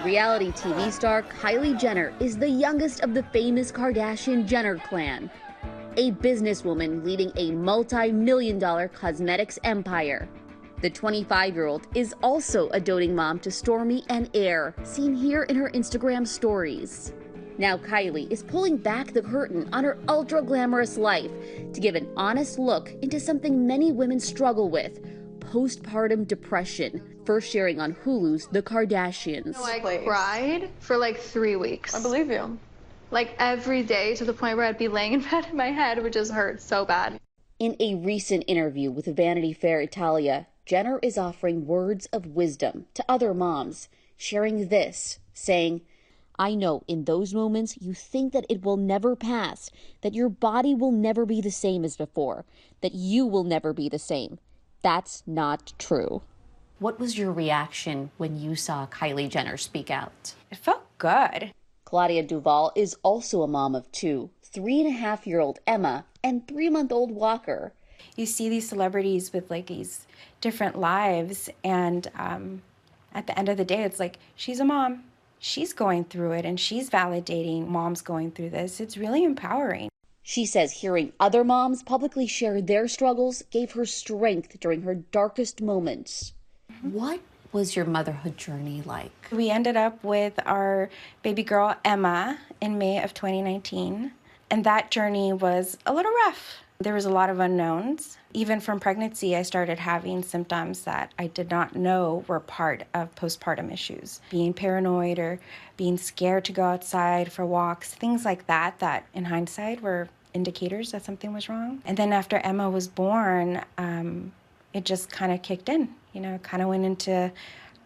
Reality TV star Kylie Jenner is the youngest of the famous Kardashian Jenner clan, a businesswoman leading a multi-million-dollar cosmetics empire. The 25-year-old is also a doting mom to Stormi and Air, seen here in her Instagram stories. Now Kylie is pulling back the curtain on her ultra-glamorous life to give an honest look into something many women struggle with: postpartum depression, first sharing on Hulu's The Kardashians. I cried for like 3 weeks. I believe you. Like every day, to the point where I'd be laying in bed and my head would just hurt so bad. In a recent interview with Vanity Fair Italia, Jenner is offering words of wisdom to other moms, sharing this, saying, "I know in those moments you think that it will never pass, that your body will never be the same as before, that you will never be the same. That's not true." What was your reaction when you saw Kylie Jenner speak out? It felt good. Claudia Duvall is also a mom of two, 3.5-year-old Emma and 3-month-old Walker. You see these celebrities with like these different lives, and at the end of the day, it's like, she's a mom. She's going through it, and she's validating moms going through this. It's really empowering. She says hearing other moms publicly share their struggles gave her strength during her darkest moments. What was your motherhood journey like? We ended up with our baby girl, Emma, in May of 2019. And that journey was a little rough. There was a lot of unknowns. Even from pregnancy, I started having symptoms that I did not know were part of postpartum issues. Being paranoid or being scared to go outside for walks, things like that, that in hindsight were indicators that something was wrong. And then after Emma was born, it just kind of kicked in, kind of went into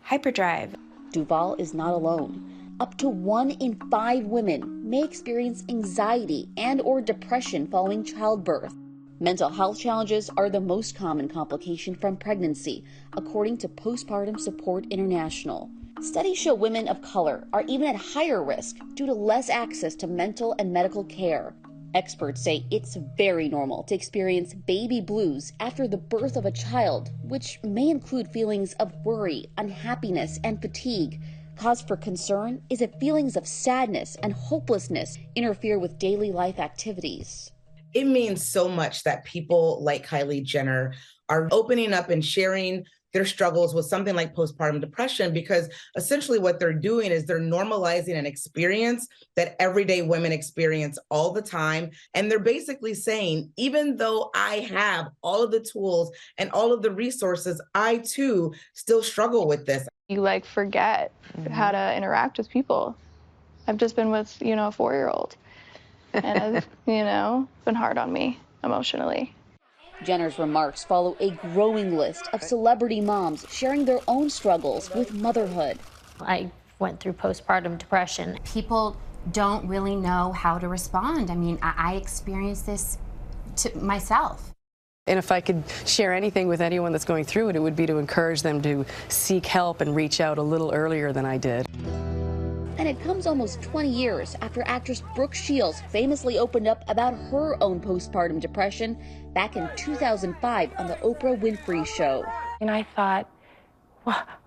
hyperdrive. Duvall is not alone. Up to 1 in 5 women may experience anxiety and or depression following childbirth. Mental health challenges are the most common complication from pregnancy, according to Postpartum Support International. Studies show women of color are even at higher risk due to less access to mental and medical care. Experts say it's very normal to experience baby blues after the birth of a child, which may include feelings of worry, unhappiness, and fatigue. Cause for concern is if feelings of sadness and hopelessness interfere with daily life activities. It means so much that people like Kylie Jenner are opening up and sharing their struggles with something like postpartum depression, because essentially what they're doing is they're normalizing an experience that everyday women experience all the time. And they're basically saying, even though I have all of the tools and all of the resources, I too still struggle with this. You forget how to interact with people. I've just been with, a 4-year-old. And it's, been hard on me emotionally. Jenner's remarks follow a growing list of celebrity moms sharing their own struggles with motherhood. I went through postpartum depression. People don't really know how to respond. I mean, I experienced this myself. And if I could share anything with anyone that's going through it, it would be to encourage them to seek help and reach out a little earlier than I did. And it comes almost 20 years after actress Brooke Shields famously opened up about her own postpartum depression back in 2005 on the Oprah Winfrey Show. And I thought,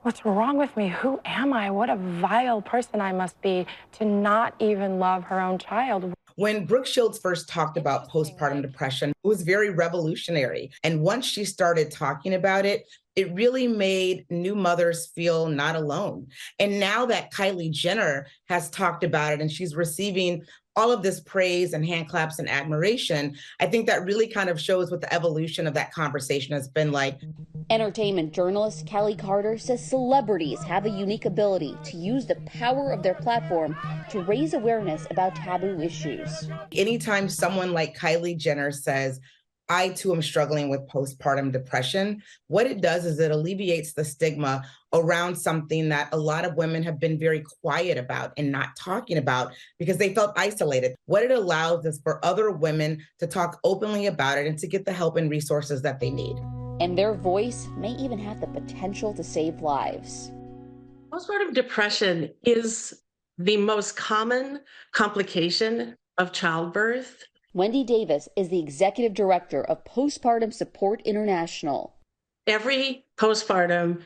what's wrong with me? Who am I? What a vile person I must be to not even love her own child. When Brooke Shields first talked about postpartum depression, it was very revolutionary. And once she started talking about it, it really made new mothers feel not alone. And now that Kylie Jenner has talked about it and she's receiving all of this praise and hand claps and admiration, I think that really kind of shows what the evolution of that conversation has been like. Entertainment journalist Kelly Carter says celebrities have a unique ability to use the power of their platform to raise awareness about taboo issues. Anytime someone like Kylie Jenner says, I too am struggling with postpartum depression, what it does is it alleviates the stigma around something that a lot of women have been very quiet about and not talking about because they felt isolated. What it allows is for other women to talk openly about it and to get the help and resources that they need. And their voice may even have the potential to save lives. Postpartum depression is the most common complication of childbirth. Wendy Davis is the executive director of Postpartum Support International. Every postpartum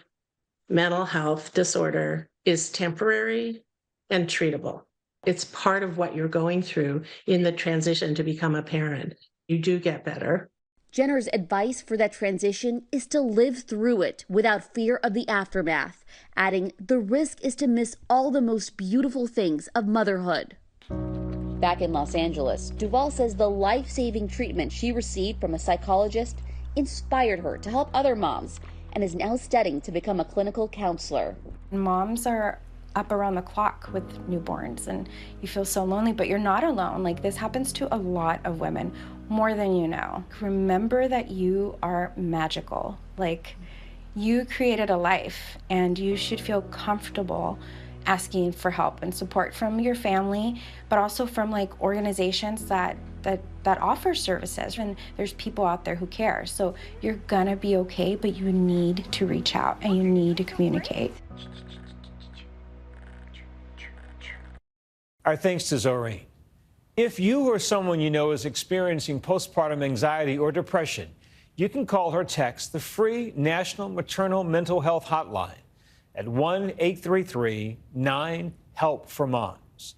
mental health disorder is temporary and treatable. It's part of what you're going through in the transition to become a parent. You do get better. Jenner's advice for that transition is to live through it without fear of the aftermath, adding the risk is to miss all the most beautiful things of motherhood. Back in Los Angeles, Duval says the life-saving treatment she received from a psychologist inspired her to help other moms and is now studying to become a clinical counselor. Moms are up around the clock with newborns and you feel so lonely, but you're not alone. Like, this happens to a lot of women, more than you know. Remember that you are magical. Like, you created a life and you should feel comfortable asking for help and support from your family, but also from like organizations that offer services. And there's people out there who care. So you're gonna be okay, but you need to reach out and you need to communicate. Our thanks to Zoreen. If you or someone you know is experiencing postpartum anxiety or depression, you can call or text the free National Maternal Mental Health Hotline at 1-833-9-HELP-for-Moms.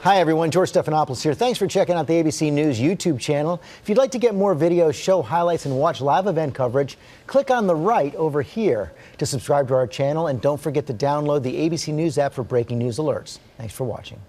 Hi, everyone. George Stephanopoulos here. Thanks for checking out the ABC News YouTube channel. If you'd like to get more videos, show highlights, and watch live event coverage, click on the right over here to subscribe to our channel. And don't forget to download the ABC News app for breaking news alerts. Thanks for watching.